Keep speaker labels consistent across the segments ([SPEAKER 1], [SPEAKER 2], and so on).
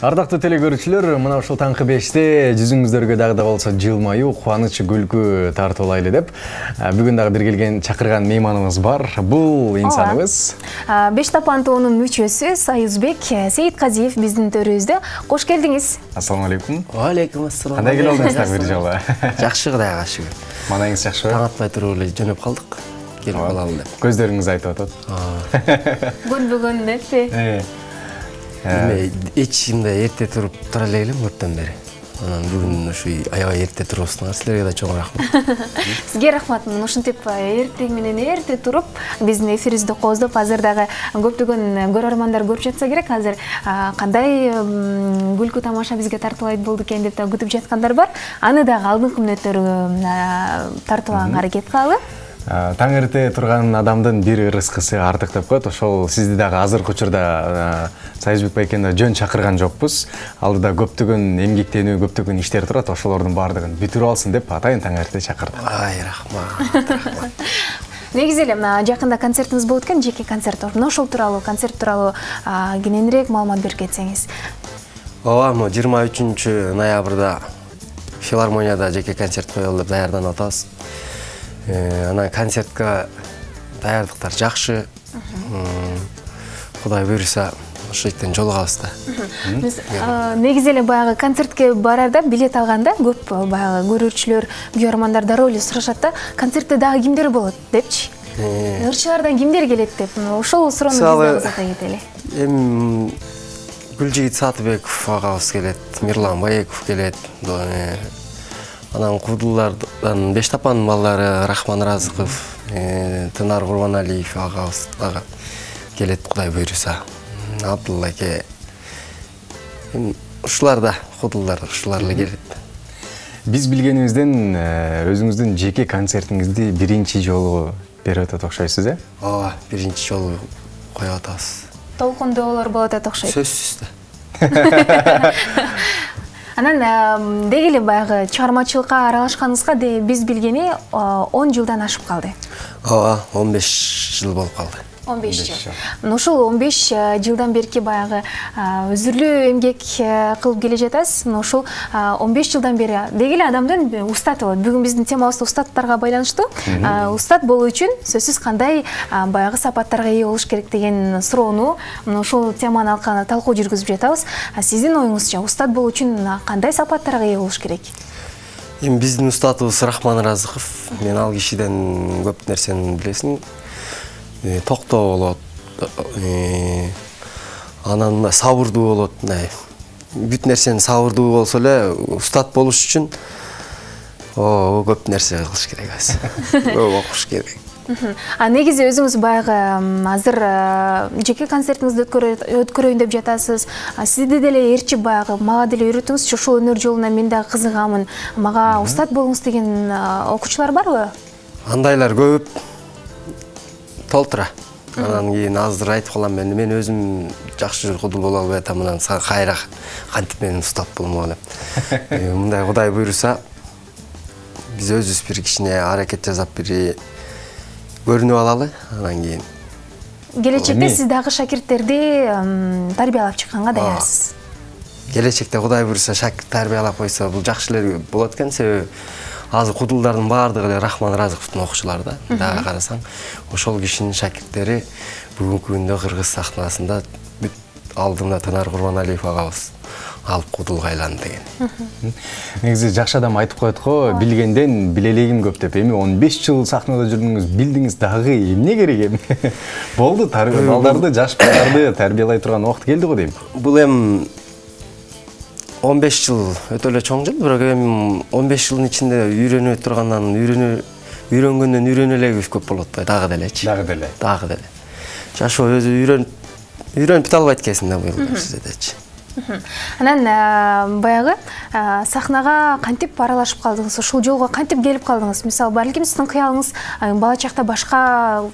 [SPEAKER 1] Ардактуу телекөрүүчүлөр, мына ушул таңкы 5-те жүзүңүздөргө дагы да болсо жылмаюу, кубаныч, күлкү тартуулайлы деп бүгүн дагы бир келген чакырган мейманыбыз бар. Бул инсаныбыз
[SPEAKER 2] Бештапан тоонун мүчөсү Союзбек Сейитказиев биздин төрүбүздө. Кош келдиңиз.
[SPEAKER 1] Ассаламу алейкум.
[SPEAKER 3] Алейкум ассалам.
[SPEAKER 1] Кандай келип алдыңыздар бир жолу?
[SPEAKER 3] Жакшы, Кудайга шүгүр.
[SPEAKER 1] Манайыңыз жакшыбы?
[SPEAKER 3] Таң атпай туруп эле жөнөп калдык. Келип калалы деп.
[SPEAKER 1] Көздөрүңүз айтып атат.
[SPEAKER 2] Көнбөгөн деппи?
[SPEAKER 3] Эч кимде эрте тура эле элем көптөн бери. Анан бүгүн ушу аябай эрте туруусуңар, силерге да чоң рахмат.
[SPEAKER 2] Сизге рахмат. Ушинтип эртең менен эрте туруп биздин эфирибизди кооздоп, азыр дагы көптөгөн көрөрмандар көрүп жатса керек. Азыр кандай күлкү тамаша бизге тартуулайт болду экен деп да күтүп жаткандар бар. Аны дагы алдыңкы мүнөттөргө тартуулаганга аракет кылалы.
[SPEAKER 1] Таң эрте турган адамдын бир ырыскысы артык деп коет. Ошол сизди дагы азыркы учурда Союзбек байкени жөн чакырган жокпуз. Алдыда көптөгөн эмгектенүү, көптөгөн иштер турат. Ошолордун баардыгын бүтүрүп алсын деп атайын таң эрте чакырдым.
[SPEAKER 3] Ай, рахмат.
[SPEAKER 2] Негизи эле жакында концертиңиз болот экен, жеке концерт. Ошол тууралуу, концерт тууралуу кененирээк маалымат берип кетсеңиз.
[SPEAKER 3] Ооба, 23 ноябрда филармонияда жеке концерт коелу деп даярданып атабыз. Анан концертке даярдыктар жакшы. Кудай буйруса, ошол жактан жолугабыз да.
[SPEAKER 2] Негизи эле баягы концертке барарда, билет алганда көп баягы көрүүчүлөр, күйөрмандар дароо эле сурашат да, концертте дагы кимдер болот депчи. Ырчылардан кимдер келет деп. Ошол суроону бизден узата кетели.
[SPEAKER 3] Эми Гүлжигит Сатыбеков агабыз келет, Мирлан Баеков келет. Анан кудулардан Бештапан балдары Рахман Разыков, Тынар Курбаналиев агабыз дагы келет, Кудай буйруса. Абдулла эке. Ушулар да кудулар, ушулар эле келет.
[SPEAKER 1] Биз билгенибизден өзүңүздүн жеке концертиңизди биринчи жолу берип атат окшойсуз, э?
[SPEAKER 3] Ооба, биринчи жолу коюп атабыз.
[SPEAKER 2] Толкундоолор болот атат окшойт.
[SPEAKER 3] Сөзсүз да.
[SPEAKER 2] Анан деги эле баягы чыгармачылыкка аралашканыңызга биз билгени 10 жылдан ашып калды.
[SPEAKER 3] Ооба, 15 жыл болуп калды.
[SPEAKER 2] 15 жыл. Ушул 15 жылдан берки баягы өзүрлүү эмгек кылып келе жатасыз. Ушул 15 жылдан бери деги эле адамдын устаты болот. Бүгүн биздин темабыз устаттарга байланыштуу. Устат болуу үчүн сөзсүз кандай баягы сапаттарга ээ болуш керек деген суроону ушул теманы алкан талкуу жүргүзүп жатабыз. Сиздин оюңузча устат болуу үчүн кандай сапаттарга ээ болуш керек?
[SPEAKER 3] Эми биздин устатыбыз Рахман Разыков. Мен ал кишиден көп нерсени билесиң. Токтоо болот, анан сабырдуу болот. Бүт нерсени сабырдуу болсо эле устат болуш үчүн көп нерсе кылыш керек азыр. Көп окуш керек.
[SPEAKER 2] Негизи өзүңүз баягы азыр жеке концертиңизди өткөрөйүн деп жатасыз. Сизди деле ээрчип баягы мага деле үйрөтүңүзчү, ушул өнөр жолуна мен дагы кызыгамын. Мага устат болуңуз деген окуучулар барбы?
[SPEAKER 3] Андайлар көп. Толтура. Анан кийин азыр айтып калам мен өзүм жакшы кудул боло албай атам, анан кайра кантип мен устат болмок элем. Мындай Кудай буйруса биз өзүбүз бир кичине аракет жасап бир көрүнүп алалы, анан кийин
[SPEAKER 2] келечекте сиз дагы шакирттерди тарбиялап чыкканга даярсыз.
[SPEAKER 3] Келечекте Кудай буйруса шакирт тарбиялап койсо бул жакшы эле болот экен, себеби азыр кудулдардын баардыгы эле Рахман Разыковдун окуучулары да. Дагы карасаң, ошол кишинин шакирттери бүгүнкү күндө Кыргыз сахнасында бүт алдымда Тынар Курбаналиев агабыз алып кудулга айланды деген.
[SPEAKER 1] Негизи жакшы адам айтып коет го, билгенден билелегим көп деп. Эми 15 жыл сахнада жүрдүңүз, билдиңиз дагы эмне керек эми? Болду, балдарды, жаш балдарды тарбиялай турган убакыт келди го дейм.
[SPEAKER 3] Бул эми 15 жыл өтө эле чоң жыл, бирок эми 15 жылдын ичинде үйрөнө тургандан үйрөнгөндөн үйрөнө элегибиз көп болот да, дагы делечи. Дагы деле. Жашоо өзү үйрөнүп бите албайт экенсиң да бул сиздечи.
[SPEAKER 2] Анан баягы сахнага кантип аралашып калдыңыз? Ушул жолго кантип келип калдыңыз? Мисалы, балким сиздин кыялыңыз бала чакта башка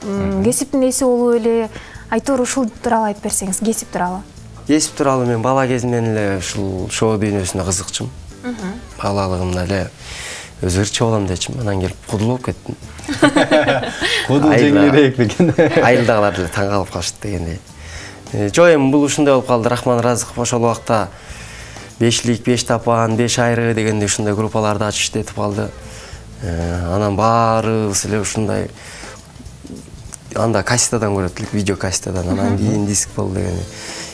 [SPEAKER 2] кесиптин ээси болуу эле, айтор ушул тууралуу айтып берсеңиз, кесип тууралуу.
[SPEAKER 3] Кесип тууралуу мен бала кезимден эле ушул шоу дүйнөсүнө кызыкчумун. Балалыгымда эле өзү ырчы болом дечим, анан келип кудул болуп кеттим.
[SPEAKER 1] Кудул жеңилирээк деген.
[SPEAKER 3] Айылдагылар деле таң калып калышты дегендей. Жок, эми бул ушундай болуп калды. Рахман Разыков ошол убакта 5лик, 5 тапан, 5 айры дегенде ушундай группаларды ачып иштетип калды. Анан баарыбыз эле ушундай анда кассетадан көрөт элек, видео кассетадан, анан кийин диск болду деген.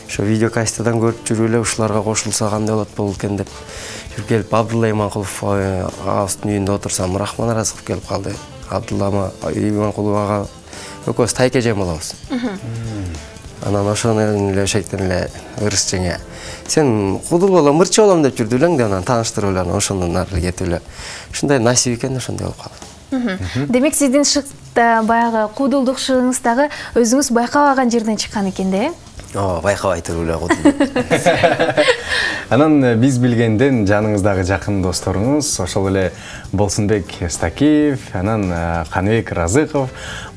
[SPEAKER 3] Ошо видео кассетадан көрүп жүрүп эле ушуларга кошулса кандай болот экен деп жүрүп келип Абдулла Иманкулов агабыздын үйүндө отурсам Рахман Аразыков келип калды. Абдулла Иманкулов ага экөөбүз тайкежен болобуз. Анан ошону эле ошойтон эле ырыс жеңе. Сен кудул болом, ырчы болом деп жүрдү элең деп анан тааныштырып эле ошондон ары кетип эле. Ушундай насип экен, ошондой болуп калды.
[SPEAKER 2] Демек сиздин шыкта баягы кудулдук шыгыңыз дагы өзүңүз байкабаган жерден чыккан экен да,
[SPEAKER 3] Ооба, байкабай туруп эле кудул.
[SPEAKER 1] Анан биз билгенден жаныңыздагы жакын досторуңуз ошол эле Болсунбек Стакиев, анан Каныбек Разыков.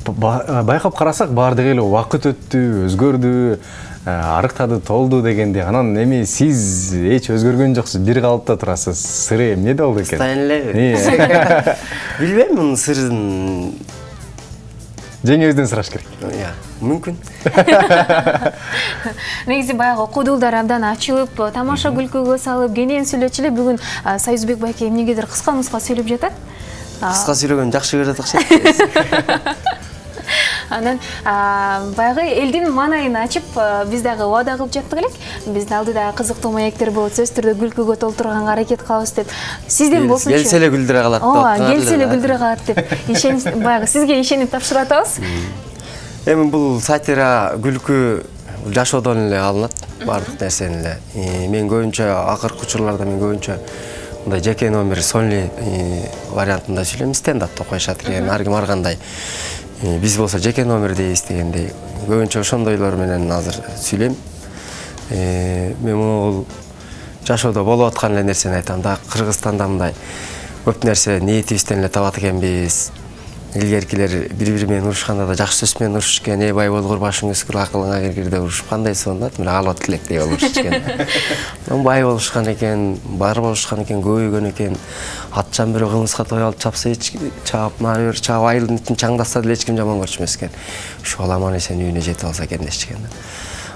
[SPEAKER 1] Байкап карасак баардыгы эле убакыт өттү, өзгөрдү, арыктады, толду дегенде. Анан эми сиз эч өзгөргөн жоксуз, бир калыпта турасыз. Сыры эмне болду экен?
[SPEAKER 3] Стайн элеби? Билбейм мунун сырын.
[SPEAKER 1] Жеңебизден сураш керек.
[SPEAKER 3] Мүмкүн.
[SPEAKER 2] Негизи баягы кудулдар абдан ачылып, тамаша күлкүгө салып, кенен сүйлөчү эле бүгүн Союзбек байке эмнегедир кыска-мыска сөйлөп жатат.
[SPEAKER 3] Кыска сүйлөгөн жакшы көрөт окшойт.
[SPEAKER 2] Анан баягы элдин маанайын ачып, биз дагы убада кылып жаттык элек. Биздин алдыда кызыктуу маектер болот, сөзсүз түрдө күлкүгө толтурганга аракет кылабыз деп. Сизден болсунчу.
[SPEAKER 3] Келсе эле күлдүрө калат деп.
[SPEAKER 2] Ооба, келсе эле күлдүрө калат деп. Баягы сизге ишенип тапшырып атабыз.
[SPEAKER 3] Эми бул сатира, күлкү жашоодон эле алынат, баардык нерсени эле. Мен көбүнчө акыркы учурларда мен көбүнчө мындай жеке номер сонли вариантында сүйлөйм, стендапты коюшат экен, ар ким ар кандай. Биз болсо жеке номер дейбиз дегендей. Көбүнчө ошондойлор менен азыр сүйлөйм. Мен бул жашоодо болуп аткан эле нерсени айтам да. Кыргызстанда мындай көп нерсе ниетибизден эле табат экенбиз. Илгеркилер бири-бири менен урушканда да жакшы сөз менен урушушкан, бай болгур, башың өскүр, акылыңа киргир деп урушуп кандай сонат, мына алып тилектей болуп урушушкан. Бай болушкан экен, бар болушкан экен, көбөйгөн экен. Атчан бирөө кылмыска той алып чапса эч чаап, нары бир чаап айылдын ичин чаңдаса деле эч ким жаман көрчүмөс экен. Ушул аман эсен үйүнө жетип алса экен дешкен.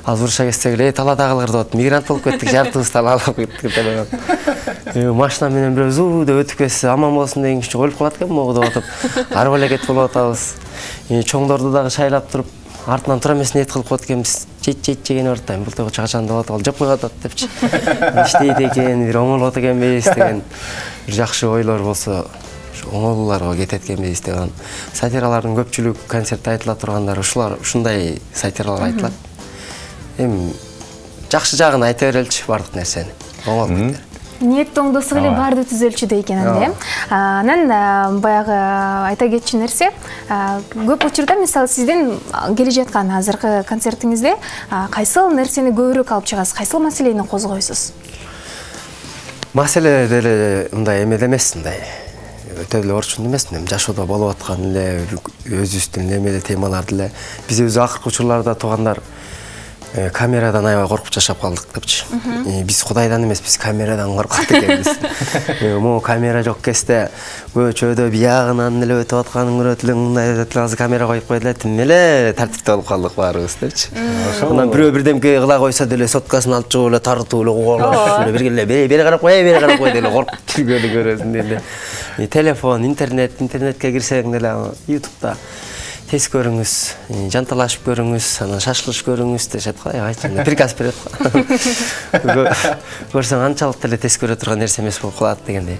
[SPEAKER 3] Азыр уруша кетсек эле таладагылар деп мигрант болуп кеттик, жартыбыз талаалап кеттик. Машина менен бирөө зуу деп өтүп кетсе аман болсун деген үчүн өлүп калат экен могу деп атып, арба эле кетип болуп атабыз. Чоңдорду дагы шайлап туруп, артынан тура эмес ниет кылып коет экенбиз. Жейт жеген ортайм, бул төгө чачан деп атып, жеп коюп атат депчи. Иштейт экен, бир оңолот экенбиз деген бир жакшы ойлор болсо, оңолууларга кетет экенбиз деген. Сатиралардын көпчүлүк концертте айтыла тургандар ушулар, ушундай сатиралар айтылат. Эми жакшы жагын айта береличи бардык нерсени. Оңолуп кетер.
[SPEAKER 2] Ниет оңдосук эле баарды түзөлчү экен анда. Анан баягы айта кетчү нерсе, көп учурда мисалы сиздин келе жаткан азыркы концертиңизде кайсыл нерсени көбүрөөк алып чыгасыз, кайсыл маселени козгойсуз?
[SPEAKER 3] Маселе деле мындай эмеде эмес, мындай өтө эле орчун эмес, жашоодо болуп аткан эле өзүбүздүн эмеле темаларды эле биз өзү акыркы учурларда туугандар камерадан аябай коркуп жашап калдык депчи. Биз Кудайдан эмес, биз камерадан коркот экенбиз. Могу камера жок кезде көчөдө биягынан эле өтүп атканын көрөт элең, мындай өтүп азыр камера коюп койду, тим эле тартипте болуп калдык баарыбыз депчи. Анан бирөө бирдемке кыла койсо деле соткасын алып чыгып эле тартып эле кугалашып эле бирге эле бери карап кой, бери карап кой деле коркуп жүргөнү көрөсүң деле. Телефон, интернетке кирсең деле YouTube'да тез көрүңүз, жанталашып көрүңүз, анан шашкылыш көрүңүз дешет го, айтчы, приказ берет го. Көрсөң анчалык деле тез көрө турган нерсе эмес болуп калат дегендей.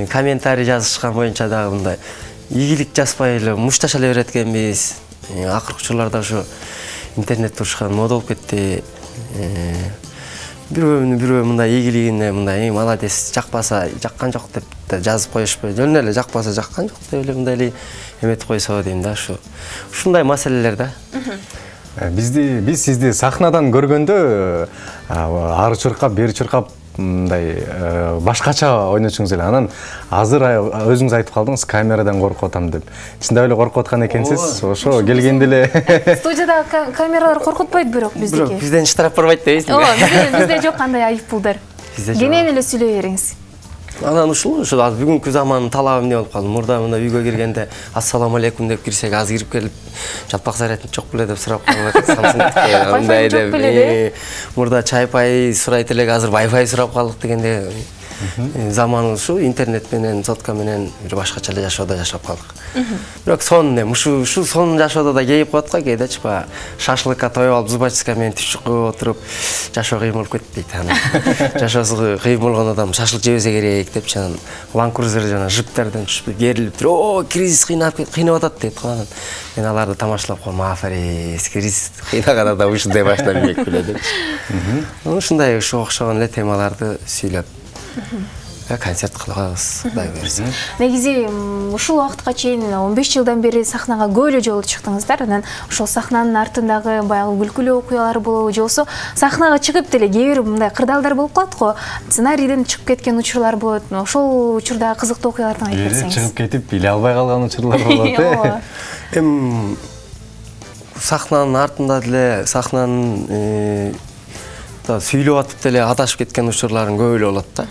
[SPEAKER 3] Комментарий жазышкан боюнча дагы мындай ийгилик жазбай эле мушташа эле берет экенбиз. Акыркы учурларда ушу интернет урушкан мода болуп кетти. Бирөө мындай ийгилигине мындай молодец, жакпаса жаккан жок деп жазып коюшпай, жөн эле жакпаса жаккан жок деп эле мындай эле эметип койсо дейм да, ушундай маселелер да.
[SPEAKER 1] Биз сизди сахнадан көргөндө ары чуркап, бери чуркап мындай башкача ойночуңуз эле. Анан азыр өзүңүз айтып калдыңыз, камерадан коркуп атам деп. Чындап эле коркуп аткан экенсиз. Ошо келгенде эле
[SPEAKER 2] студияда камералар коркутпойт бирок биздики.
[SPEAKER 3] Бирок бизден штраф барбайт дейсиз.
[SPEAKER 2] Ооба, бизде жок кандай айып пулдар. Кенен эле сүйлөй бериңиз.
[SPEAKER 3] Анан ушул азыр бүгүнкү замандын талабы эмне болуп калды? Мурда мына үйгө киргенде ассаламу алейкум деп кирсек, азыр кирип келип жалпак зарядың жок беле деп сурап калат. Андай деп. Мурда чай-пай сурайт элек, азыр Wi-Fi сурап калдык дегенде заман ушу интернет менен, сотка менен бир башкача эле жашоодо жашап калдык. Бирок сон ушу сон жашоодо да кейип коет го кээдечи, баягы шашлыкка тоюп алып, зубачка менен түшүк кылып отуруп, жашоо кыйын болуп кетти дейт. Анан жашоосу кыйын болгон адам шашлык жебесе керек деп, жанагы Land Cruiser жана жиптерден түшүп керилип туруп, кризис кыйнап атат дейт го. Анан мен аларды тамашалап коем, афарис, кризис кыйнаган адам ушундай башынан эмек беле деп. Ушундай ошого окшогон эле темаларды сүйлөп концерт кылабыз, Кудай буйрса.
[SPEAKER 2] Негизи ушул убакытка чейин 15 жылдан бери сахнага көп эле жолу чыктыңыздар. Анан ошол сахнанын артындагы баягы күлкүлүү окуялар болобу, же болбосо сахнага чыгып деле кээ бир мындай кырдаалдар болуп калат го. Сценарийден чыгып кеткен учурлар болот. Ошол учурда кызыктуу окуялардан айтып берсеңиз.
[SPEAKER 1] Чыгып кетип биле албай калган учурлар болот.
[SPEAKER 3] Сахнанын артында деле, сахнанын сүйлөп атып деле адашып кеткен учурларым көп эле болот да.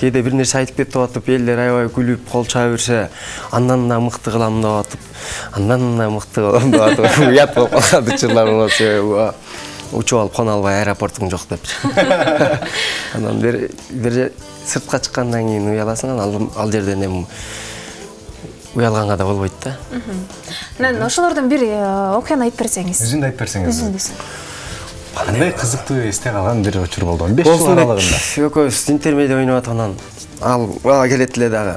[SPEAKER 3] Кээде бир нерсе айтып кетип атып, элдер аябай күлүп, кол чаба берсе, андан да мыкты кылам деп атып, андан да мыкты кылам деп атып, уят болуп калган учурлар болот. Учуп алып кона албай, аэропортуң жок деп. Анан бир сыртка чыккандан кийин уяласың, ал жерден эми уялганга да болбойт да.
[SPEAKER 2] Анан ошолордон бир окуяны айтып берсеңиз.
[SPEAKER 1] Өзүңдү айтып берсеңиз.
[SPEAKER 2] Өзүңдү.
[SPEAKER 1] Кандай кызыктуу эсте калган бир учур болду 15 жыл аралыгында.
[SPEAKER 3] Экөөбүз интермедиа ойноп аткандан ал бала келет эле дагы.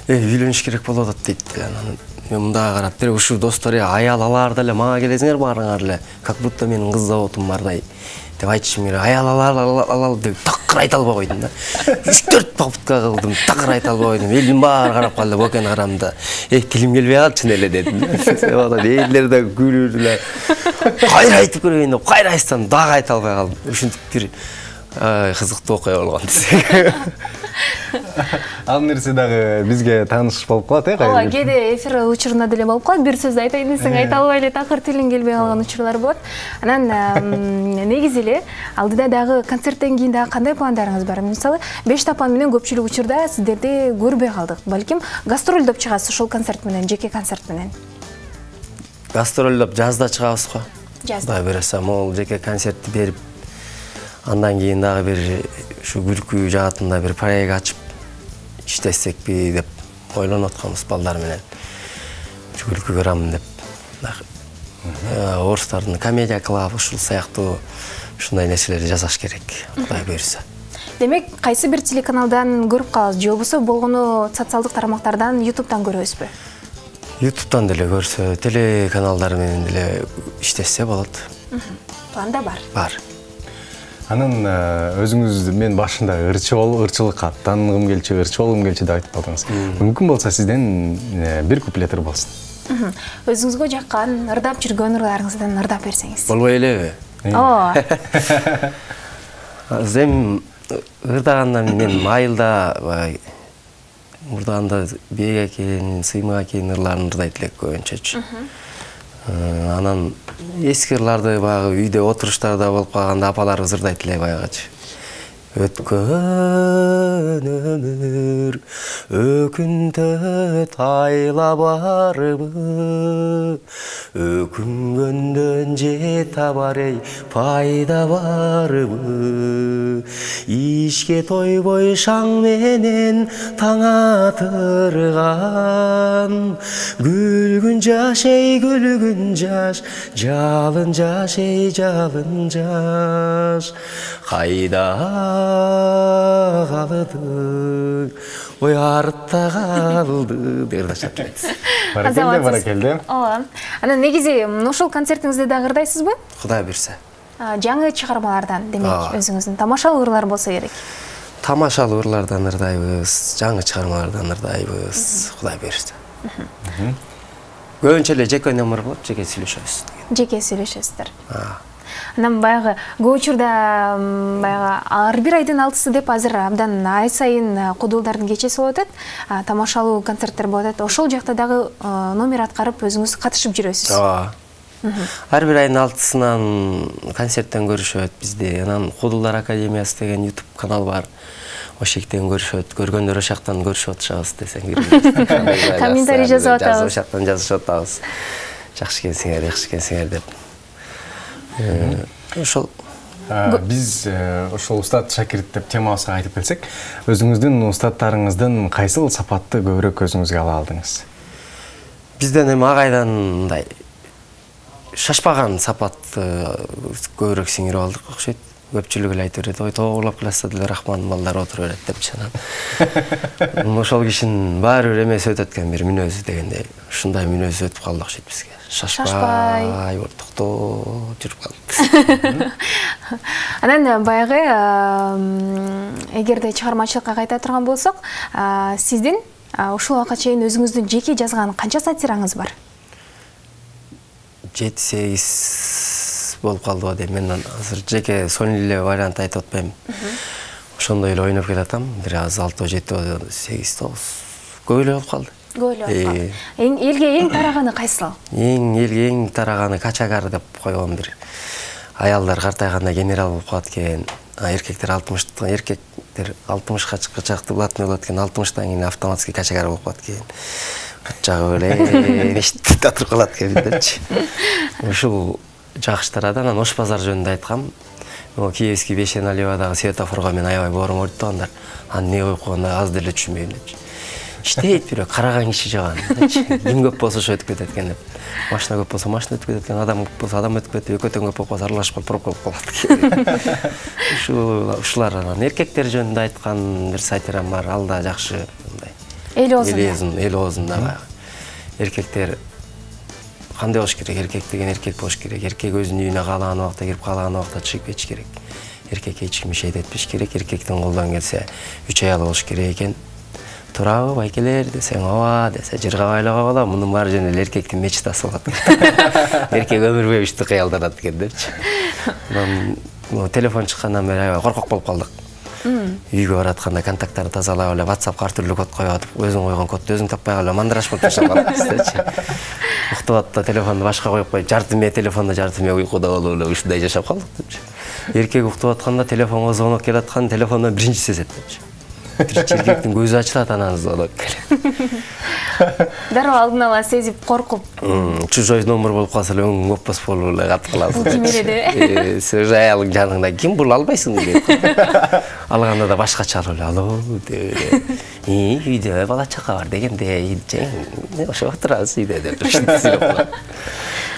[SPEAKER 3] Үйлөнүш керек болуп атат дейт. Анан мен мындага карап, бир ушу достор аял алар деле мага келесиңер баарыңар эле, как будто менин кыз заводум бардай деп айтышым керек. Аял алал деп такыр айта албай койдум да. 3-4 попытка кылдым, такыр айта албай койдум. Элдин баары карап калды, бокени карамда. Тилим келбей калчу эле дедим. Элдер да күлүүдүлөр. Кайра айтып көрөйүн деп, кайра айтсам дагы айта албай калдым. Ушинтип бир кызыктуу окуя болгон десек.
[SPEAKER 1] Ал нерсе дагы бизге тааныш болуп калат,
[SPEAKER 2] Ооба, кээде эфир учурунда деле болуп калат. Бир сөздү айтайын десең айта албай эле такыр тилиң келбей калган учурлар болот. Анан негизи эле алдыда дагы концерттен кийин дагы кандай пландарыңыз бар? Мисалы, 5 тапан менен көпчүлүк учурда сиздерди көрбөй калдык. Балким гастролдоп чыгасыз ошол концерт менен, жеке концерт менен.
[SPEAKER 3] Гастролдоп жазда чыгабыз го.
[SPEAKER 2] Жазда.
[SPEAKER 3] Берсем, могул жеке концертти берип, андан кийин дагы бир ушу күлкү жаатында бир проект ачып иштесекпи деп ойлонуп атканбыз балдар менен. Күлкү көрөм деп. Орустардын комедия клуб ушул сыяктуу ушундай нерселерди жасаш керек, Кудай буйрса.
[SPEAKER 2] Демек, кайсы бир телеканалдан көрүп калабыз, же болбосо болгону социалдык тармактардан, YouTube'дан көрөбүзбү?
[SPEAKER 3] YouTube'дан деле көрсө, телеканалдар менен деле иштесе болот.
[SPEAKER 2] Планда бар.
[SPEAKER 3] Бар.
[SPEAKER 1] Анан өзүңүз мен башында ырчылыкка аттангым келчү, ырчы болгум келчү деп айтып калдыңыз. Мүмкүн болсо сизден бир куплетер болсун.
[SPEAKER 2] Өзүңүзгө жаккан, ырдап жүргөн ырларыңыздан ырдап берсеңиз.
[SPEAKER 3] Болбой элеби?
[SPEAKER 2] Ооба.
[SPEAKER 3] Эми ырдаганда мен майылда мурдаганда бек экен, сыймак экен ырларын ырдайт элек көбүнчөчү. Анан эски ырларды баягы үйдө отуруштарда болуп калганда апаларыбыз ырдайт эле баягычы. Өткөн өмүр өкүнтө тайла барбы, өкүнгөндөн же табар эй пайда барбы, ишке тойбой шаң менен таң атырган, күлгүн жаш эй күлгүн жаш, жалын жаш эй жалын жаш, кайда калды, ой артта калды деп ырдашат элек.
[SPEAKER 1] Баракелде.
[SPEAKER 2] Ооба. Анан негизи ошол концертиңизде дагы ырдайсызбы?
[SPEAKER 3] Кудай буйрса.
[SPEAKER 2] Жаңы чыгармалардан, демек, өзүңүздүн тамашалуу ырлар болсо керек.
[SPEAKER 3] Тамашалуу ырлардан ырдайбыз, жаңы чыгармалардан ырдайбыз, Кудай буйрса. Көбүнчө эле жеке номер болот, жеке сүйлөшөбүз.
[SPEAKER 2] Жеке сүйлөшөсүздөр. Анан баягы көп учурда баягы ар бир айдын 6-сы деп азыр абдан ай сайын кодулдардын кечеси болуп атат, тамашалуу концерттер болуп атат. Ошол жакта дагы номер аткарып өзүңүз катышып жүрөсүз.
[SPEAKER 3] Ар бир айдын 6-сынан концерттен көрүшөт бизди. Анан Кудулдар академиясы деген YouTube канал бар. Ошол жактан көрүшөт. Көргөндөр ошол жактан көрүшүп атышабыз десең киргиз.
[SPEAKER 2] Комментарий жазып атабыз.
[SPEAKER 3] Ошол жактан жазышып атабыз. Жакшы экенсиңер деп. Ошол
[SPEAKER 1] биз ошол устат шакирт деп темабызга кайтып келсек, өзүңүздүн устаттарыңыздын кайсыл сапатты көбүрөөк өзүңүзгө ала алдыңыз?
[SPEAKER 3] Бизден эми ак айдан мындай шашпаган сапатты көбүрөөк сиңирип алдык окшойт. Көпчүлүк эле айтып берет, ой тоогурлап класста деле Рахмандын балдары отуруп берет депчи анан. Ошол кишинин баары бир эмеси өтөт экен, бир мүнөзү дегендей. Ушундай мүнөзү өтүп калды окшойт бизге. Шашпай, токтоо жүрүп калды.
[SPEAKER 2] Анан баягы эгерде чыгармачылыкка кайта турган болсок, сиздин ушул убакка чейин өзүңүздүн жеке жазган канча сатираңыз бар?
[SPEAKER 3] 7-8 болуп калды дейм. Мен азыр жеке сонун эле вариант айтып атпайм. Ошондой эле ойноп келатам. Бир аз 6-7, 8-9 көп эле болуп калды.
[SPEAKER 2] Көп эле болуп калды. Элге эң тараганы кайсыл?
[SPEAKER 3] Элге эң тараганы качагар деп койгон бир. Аялдар картайганда генерал болуп калат экен. Эркектер 60-ка чыккачакты блатный болот экен. 60-тан кийин автоматский качагар болуп калат экен. Жагы эле иштеп татырып калат экен биздерчи. Ушул жакштырады. Анан Ош базар жөнүндө айткам. Киевский Бешен Алиевадагы светофорго мен аябай боорум ойт тургандар. Аны эмне коюп койгону аз деле түшүнбөйм депчи. Иштейт бирок караган киши жаган. Ким көп болсо ошо өтүп кетет экен деп. Машина көп болсо машина өтүп кетет экен, адам көп болсо адам өтүп кетет, экөөтөн көп болуп калса аралашып калып пробка болуп калат экен. Ушулар анан эркектер жөнүндө айткан бир сатирам бар. Ал да жакшы мындай. Эл оозунда баягы. Эркектер кандай болуш керек? Эркек деген эркек болуш керек. Эркек өзүнүн үйүнө каалаган убакта кирип, каалаган убакта чыгып кетиш керек. Эркекке эч ким ишейт этпеш керек. Эркектин колдон келсе 3 аялы болуш керек экен. Туурабы байкелер десең, ооба десе жырга байлоого болот. Мунун баары жөн эле эркектин мечтасы болот. Эркек өмүр бою ушинтип кыялданат экен депчи. Телефон чыккандан бери аябай коркок болуп калдык. Үйгө баратканда контакттарды тазалап эле WhatsAppка ар түрдүү код коюп атып, өзүң койгон кодду өзүң таппай калып мандыраш болуп жашап калат депчи. Уктуп атта телефонду башка коюп коюп, жарты эме телефондо, жарты эме уйкуда болуп эле ушундай жашап калдык депчи. Эркек уктуп атканда телефонго звонок келаткан, телефондон биринчи сезет депчи. Эркектин көзү ачылат анан звонок келет.
[SPEAKER 2] Дароо алдын ала сезип коркуп.
[SPEAKER 3] Чужой номер болуп калса эле өңүң оппос болуп эле катып каласың.
[SPEAKER 2] Бул ким эле деп.
[SPEAKER 3] Сен аялың жаныңда ким бул албайсың деп. Алганда да башкача алып эле алуу деп. Үйдө бала чака бар дегенде, ошо отурабыз үйдө деп.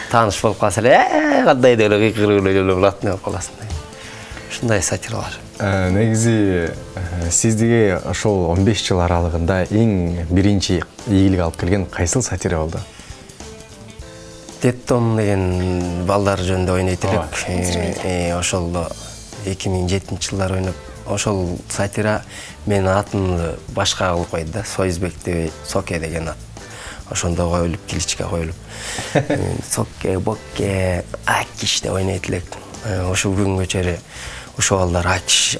[SPEAKER 3] Тааныш болуп калса эле, кандай деп эле кыйкырып эле блатный болуп каласың. Ушундай сатиралар.
[SPEAKER 1] Негизи сиздиге ошол 15 жыл аралыгында эң биринчи ийгилик алып келген кайсыл сатира болду?
[SPEAKER 3] Деттом деген балдар жөнүндө ойнойт элек. Ошол 2007-жылдары ойноп, ошол сатира менин атымды башка кылып койду да. Союзбек деп Соке деген ат. Ошондо коюлуп, киличке коюлуп. Соке, Бокке, Акиш деп ойнойт элек. Ошол күнгө чейин ошол балдар Акиш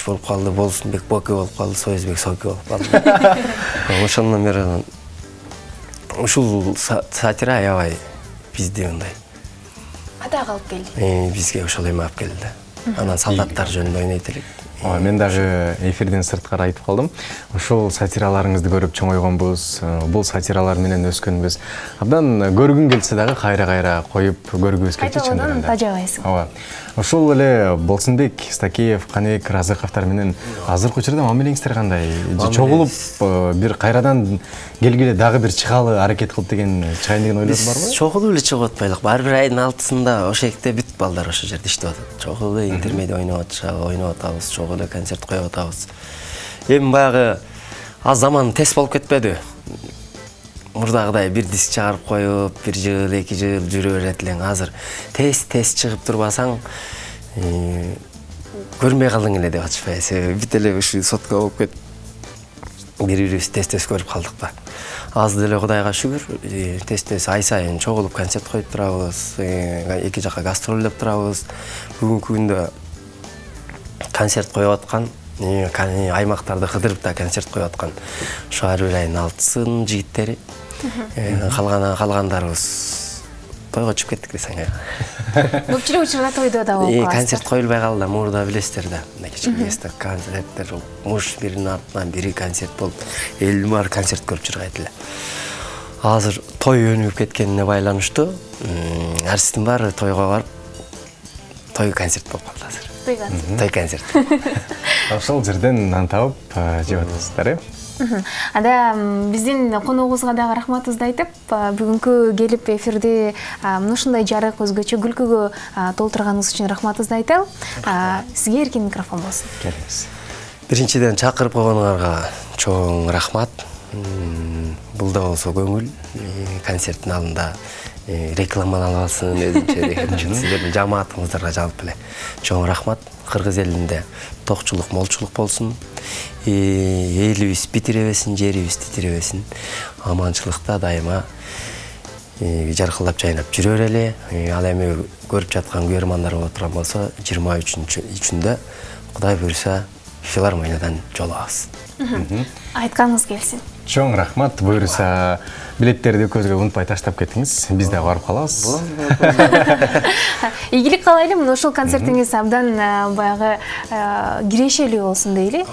[SPEAKER 3] болуп калды, Болсунбек Боке болуп калды, Союзбек Соке болуп калды. Ошондон бери ушул сатира аябай бизди мындай
[SPEAKER 2] атак алып келди.
[SPEAKER 3] Бизге ошол эме алып келди да. Анан солдаттар жөнүндө ойнойт элек.
[SPEAKER 1] Мен дагы эфирден сырткары айтып калдым. Ошол сатираларыңызды көрүп чоңойгонбуз, бул сатиралар менен өскөнбүз. Абдан көргүң келсе дагы кайра коюп көргүбүз келчү чындыгында.
[SPEAKER 2] Тажабайсың.
[SPEAKER 1] Ооба. Ошол эле Болсунбек, Стакеев, Каныбек, Разыковтар менен азыркы учурда мамилеңиздер кандай? Чогулуп бир кайрадан келгиле дагы бир чыгалы аракет кылып деген чыгайын деген ойлор барбы?
[SPEAKER 3] Чогулуп эле чыгып атпайлык. Ар бир айдын 6-сында ошол жерде бүт балдар ошол жерде иштеп атат. Чогулуп эле интермедиа ойноп атабыз, чогулуп эле концерт коюп атабыз. Эми баягы аз заман тез болуп кетпеди. Мурдагыдай бир диск чыгарып коюп, 1 жыл, 2 жыл жүрө берет элең. Азыр тез чыгып турбасаң, көрмөй калдың эле деп атышпайбы. Бүт эле ушу сотка болуп кетип, бири-бирибизди тез көрүп калдык да. Аз деле Кудайга шүгүр, тез ай сайын чогулуп концерт коюп турабыз, эки жакка гастролдоп турабыз. Бүгүнкү күндө концерт коюп аткан, аймактарды кыдырып да концерт коюп аткан. Ошо ар бир айдын 6-сын жигиттери, калгандарыбыз тойго чыгып кеттик десең.
[SPEAKER 2] Көпчүлүк учурда тойдо да болуп калат.
[SPEAKER 3] Концерт коюлбай калды да, мурда билесиздер да. Мына кичине эстек концерттер, муш биринин артынан бири концерт болуп, элдин баары концерт көрүп чыргайт эле. Азыр той өнүгүп кеткенине байланыштуу, артисттин баары тойго барып, той концерт болуп калды азыр. Той концерт.
[SPEAKER 1] Ошол жерден нан табып жеп атасыздар, э?
[SPEAKER 2] Анда биздин коногубузга дагы рахматыбызды айтып, бүгүнкү келип эфирди ушундай жарык, өзгөчө күлкүгө толтурганыңыз үчүн рахматыбызды айталы. Сизге эркин микрофон болсун.
[SPEAKER 1] Келиңиз.
[SPEAKER 3] Биринчиден чакырып койгонуңарга чоң рахмат. Бул да болсо көңүл концерттин алдында рекламаланып алсын, өзүнчө сиздердин жамаатыңыздарга жалпы эле чоң рахмат. Кыргыз элинде токчулук, молчулук болсун. Элибиз битиребесин, жерибиз титиребесин. Аманчылыкта дайыма жаркылдап жайнап жүрө берели. Ал эми көрүп жаткан көрөрмандар болуп турган болсо, 23-үндө Кудай буйруса филармониядан жолугабыз.
[SPEAKER 2] Айтканыңыз келсин.
[SPEAKER 1] Чоң рахмат. Буйруса билеттерди көзгө унутпай таштап кетиңиз. Биз да барып калабыз.
[SPEAKER 2] Ийгилик каалайлы. Мына ушул концертиңиз абдан баягы кирешелүү болсун дейли.